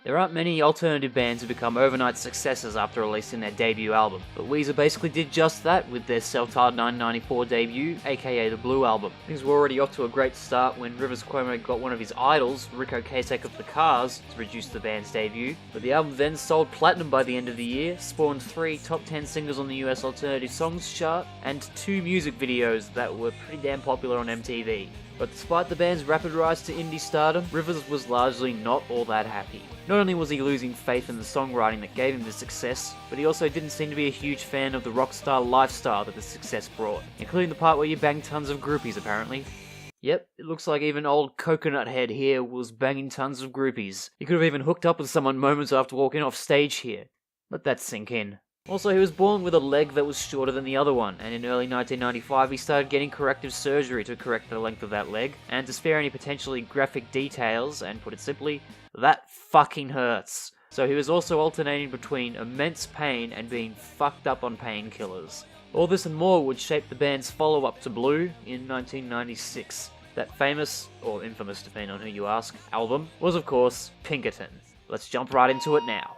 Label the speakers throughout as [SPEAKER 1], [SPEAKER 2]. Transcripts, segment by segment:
[SPEAKER 1] There aren't many alternative bands who become overnight successes after releasing their debut album, but Weezer basically did just that with their self-titled 1994 debut, aka the Blue Album. Things were already off to a great start when Rivers Cuomo got one of his idols, Rico Ocasek of the Cars, to produce the band's debut, but the album then sold platinum by the end of the year, spawned 3 top 10 singles on the US Alternative Songs chart, and 2 music videos that were pretty damn popular on MTV. But despite the band's rapid rise to indie stardom, Rivers was largely not all that happy. Not only was he losing faith in the songwriting that gave him the success, but he also didn't seem to be a huge fan of the rockstar lifestyle that the success brought, including the part where you bang tons of groupies apparently. Yep, it looks like even old Coconut Head here was banging tons of groupies. He could have even hooked up with someone moments after walking off stage here. Let that sink in. Also, he was born with a leg that was shorter than the other one, and in early 1995 he started getting corrective surgery to correct the length of that leg, and to spare any potentially graphic details, and put it simply, that fucking hurts. So he was also alternating between immense pain and being fucked up on painkillers. All this and more would shape the band's follow-up to Blue in 1996. That famous, or infamous depending on who you ask, album was of course Pinkerton. Let's jump right into it now.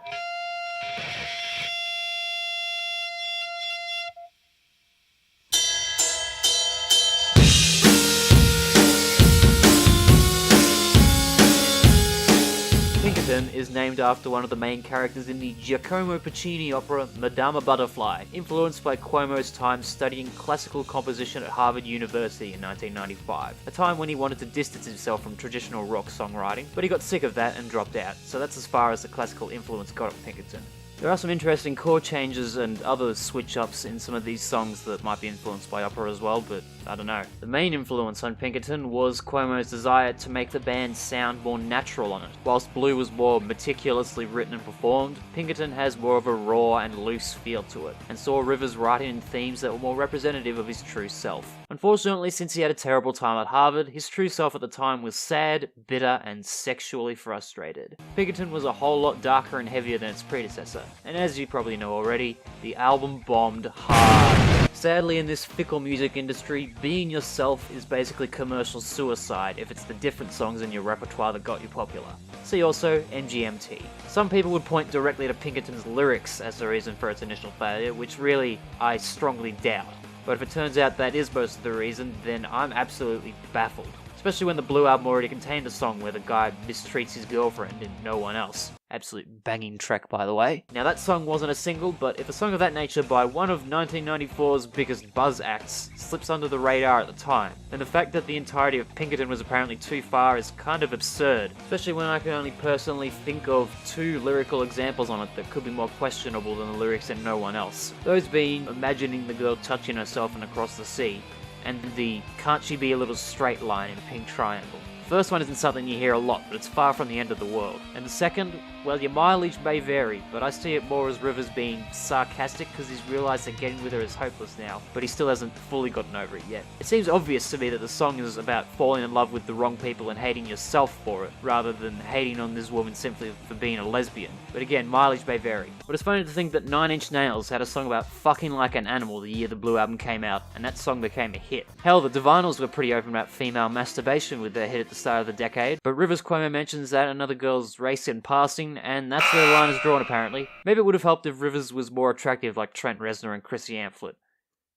[SPEAKER 1] Pinkerton is named after one of the main characters in the Giacomo Puccini opera Madama Butterfly, influenced by Cuomo's time studying classical composition at Harvard University in 1995, a time when he wanted to distance himself from traditional rock songwriting, but he got sick of that and dropped out, so that's as far as the classical influence got on Pinkerton. There are some interesting chord changes and other switch-ups in some of these songs that might be influenced by opera as well, but I don't know. The main influence on Pinkerton was Cuomo's desire to make the band sound more natural on it. Whilst Blue was more meticulously written and performed, Pinkerton has more of a raw and loose feel to it, and saw Rivers writing in themes that were more representative of his true self. Unfortunately, since he had a terrible time at Harvard, his true self at the time was sad, bitter, and sexually frustrated. Pinkerton was a whole lot darker and heavier than its predecessor, and as you probably know already, the album bombed hard. Sadly, in this fickle music industry, being yourself is basically commercial suicide if it's the different songs in your repertoire that got you popular. See also MGMT. Some people would point directly to Pinkerton's lyrics as the reason for its initial failure, which really, I strongly doubt. But if it turns out that is most of the reason, then I'm absolutely baffled. Especially when the Blue Album already contained a song where the guy mistreats his girlfriend and no one else. Absolute banging track, by the way. Now that song wasn't a single, but if a song of that nature by one of 1994's biggest buzz acts slips under the radar at the time, then the fact that the entirety of Pinkerton was apparently too far is kind of absurd, especially when I can only personally think of 2 lyrical examples on it that could be more questionable than the lyrics in No One Else. Those being Imagining the Girl Touching Herself and Across the Sea, and the Can't She Be a Little Straight line in Pink Triangle. The first one isn't something you hear a lot, but it's far from the end of the world. And the second, well, your mileage may vary, but I see it more as Rivers being sarcastic because he's realised that getting with her is hopeless now, but he still hasn't fully gotten over it yet. It seems obvious to me that the song is about falling in love with the wrong people and hating yourself for it, rather than hating on this woman simply for being a lesbian. But again, mileage may vary. But it's funny to think that 9 Inch Nails had a song about fucking like an animal the year the Blue Album came out, and that song became a hit. Hell, the Divinals were pretty open about female masturbation with their hit at the start of the decade, but Rivers Cuomo mentions that another girl's race in passing, and that's where the line is drawn apparently. Maybe it would have helped if Rivers was more attractive like Trent Reznor and Chrissy Amphlett.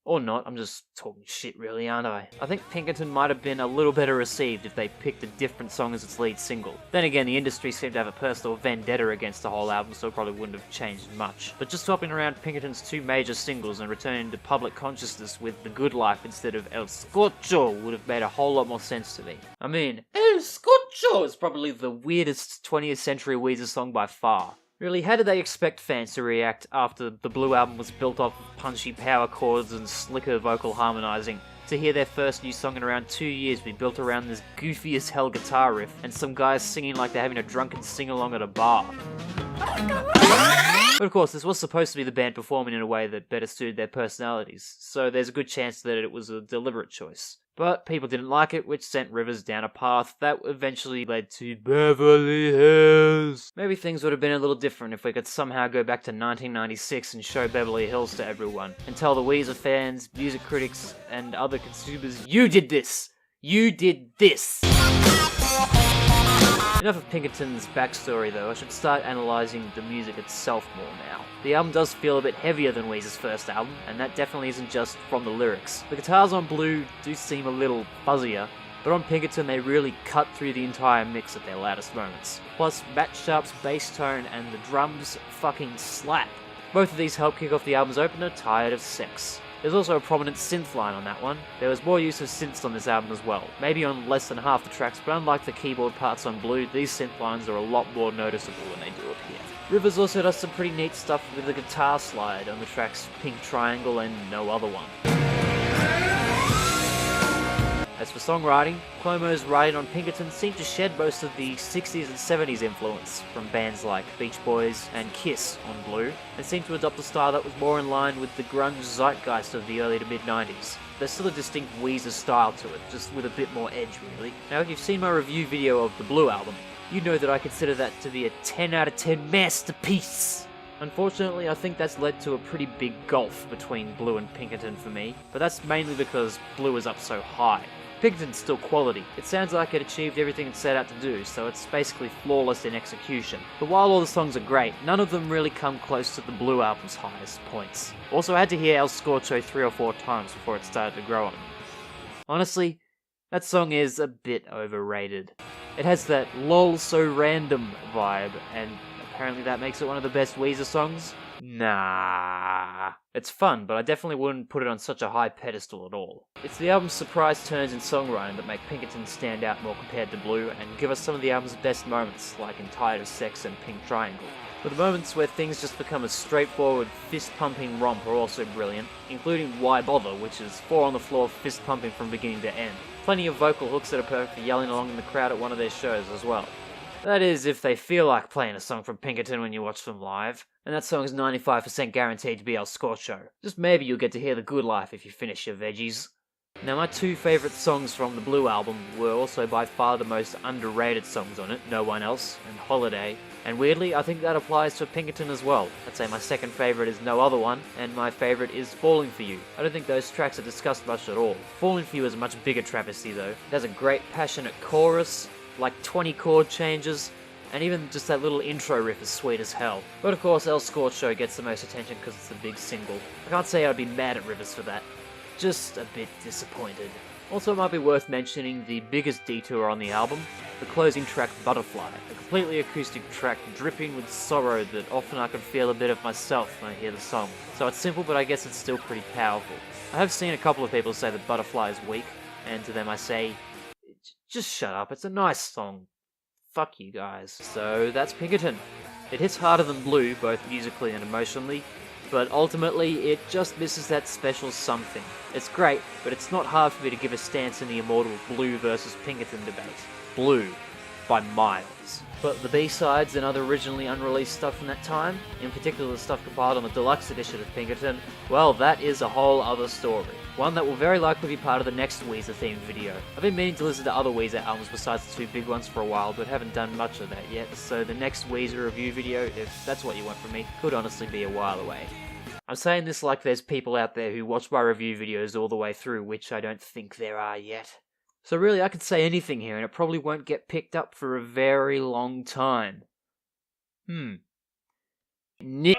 [SPEAKER 1] Or not, I'm just talking shit really, aren't I? I think Pinkerton might have been a little better received if they picked a different song as its lead single. Then again, the industry seemed to have a personal vendetta against the whole album, so it probably wouldn't have changed much. But just swapping around Pinkerton's 2 major singles and returning to public consciousness with The Good Life instead of El Scorcho would have made a whole lot more sense to me. I mean, El Scorcho is probably the weirdest 20th century Weezer song by far. Really, how did they expect fans to react after the Blue Album was built off of punchy power chords and slicker vocal harmonizing, to hear their first new song in around 2 years be built around this goofy as hell guitar riff and some guys singing like they're having a drunken sing-along at a bar? But of course, this was supposed to be the band performing in a way that better suited their personalities, so there's a good chance that it was a deliberate choice. But people didn't like it, which sent Rivers down a path that eventually led to Beverly Hills. Maybe things would have been a little different if we could somehow go back to 1996 and show Beverly Hills to everyone, and tell the Weezer fans, music critics, and other consumers, you did this! You did this! Enough of Pinkerton's backstory though, I should start analysing the music itself more now. The album does feel a bit heavier than Weezer's first album, and that definitely isn't just from the lyrics. The guitars on Blue do seem a little fuzzier, but on Pinkerton they really cut through the entire mix at their loudest moments. Plus, Matt Sharp's bass tone and the drums fucking slap. Both of these help kick off the album's opener, Tired of Sex. There's also a prominent synth line on that one. There was more use of synths on this album as well, maybe on less than half the tracks, but unlike the keyboard parts on Blue, these synth lines are a lot more noticeable when they do appear. Rivers also does some pretty neat stuff with the guitar slide on the tracks Pink Triangle and No Other One. As for songwriting, Cuomo's writing on Pinkerton seemed to shed most of the 60s and 70s influence from bands like Beach Boys and Kiss on Blue, and seemed to adopt a style that was more in line with the grunge zeitgeist of the early to mid-90s. There's still a distinct Weezer style to it, just with a bit more edge really. Now if you've seen my review video of the Blue album, you know that I consider that to be a 10 out of 10 masterpiece! Unfortunately, I think that's led to a pretty big gulf between Blue and Pinkerton for me, but that's mainly because Blue is up so high. Pinkerton's still quality. It sounds like it achieved everything it set out to do, so it's basically flawless in execution. But while all the songs are great, none of them really come close to the Blue album's highest points. Also, I had to hear El Scorcho 3 or 4 times before it started to grow on me. Honestly, that song is a bit overrated. It has that lol so random vibe, and apparently that makes it one of the best Weezer songs. Nah. It's fun, but I definitely wouldn't put it on such a high pedestal at all. It's the album's surprise turns in songwriting that make Pinkerton stand out more compared to Blue, and give us some of the album's best moments, like in Tired of Sex and Pink Triangle. But the moments where things just become a straightforward, fist-pumping romp are also brilliant, including Why Bother, which is 4 on the floor fist-pumping from beginning to end. Plenty of vocal hooks that are perfect for yelling along in the crowd at one of their shows as well. That is, if they feel like playing a song from Pinkerton when you watch them live. And that song is 95% guaranteed to be El Scorcho. Just maybe you'll get to hear The Good Life if you finish your veggies. Now my 2 favourite songs from the Blue album were also by far the most underrated songs on it, No One Else and Holiday. And weirdly, I think that applies to Pinkerton as well. I'd say my second favourite is No Other One, and my favourite is Falling For You. I don't think those tracks are discussed much at all. Falling For You is a much bigger travesty though. It has a great passionate chorus, like 20 chord changes, and even just that little intro riff is sweet as hell. But of course, El Scorcho gets the most attention because it's the big single. I can't say I'd be mad at Rivers for that. Just a bit disappointed. Also, it might be worth mentioning the biggest detour on the album, the closing track Butterfly, a completely acoustic track dripping with sorrow that often I can feel a bit of myself when I hear the song. So it's simple, but I guess it's still pretty powerful. I have seen a couple of people say that Butterfly is weak, and to them I say, just shut up, it's a nice song. Fuck you guys. So that's Pinkerton. It hits harder than Blue, both musically and emotionally, but ultimately it just misses that special something. It's great, but it's not hard for me to give a stance in the immortal Blue versus Pinkerton debate. Blue, by miles. But the B-sides and other originally unreleased stuff from that time, in particular the stuff compiled on the deluxe edition of Pinkerton, well, that is a whole other story. One that will very likely be part of the next Weezer themed video. I've been meaning to listen to other Weezer albums besides the 2 big ones for a while, but haven't done much of that yet, so the next Weezer review video, if that's what you want from me, could honestly be a while away. I'm saying this like there's people out there who watch my review videos all the way through, which I don't think there are yet. So really, I could say anything here and it probably won't get picked up for a very long time. Nick.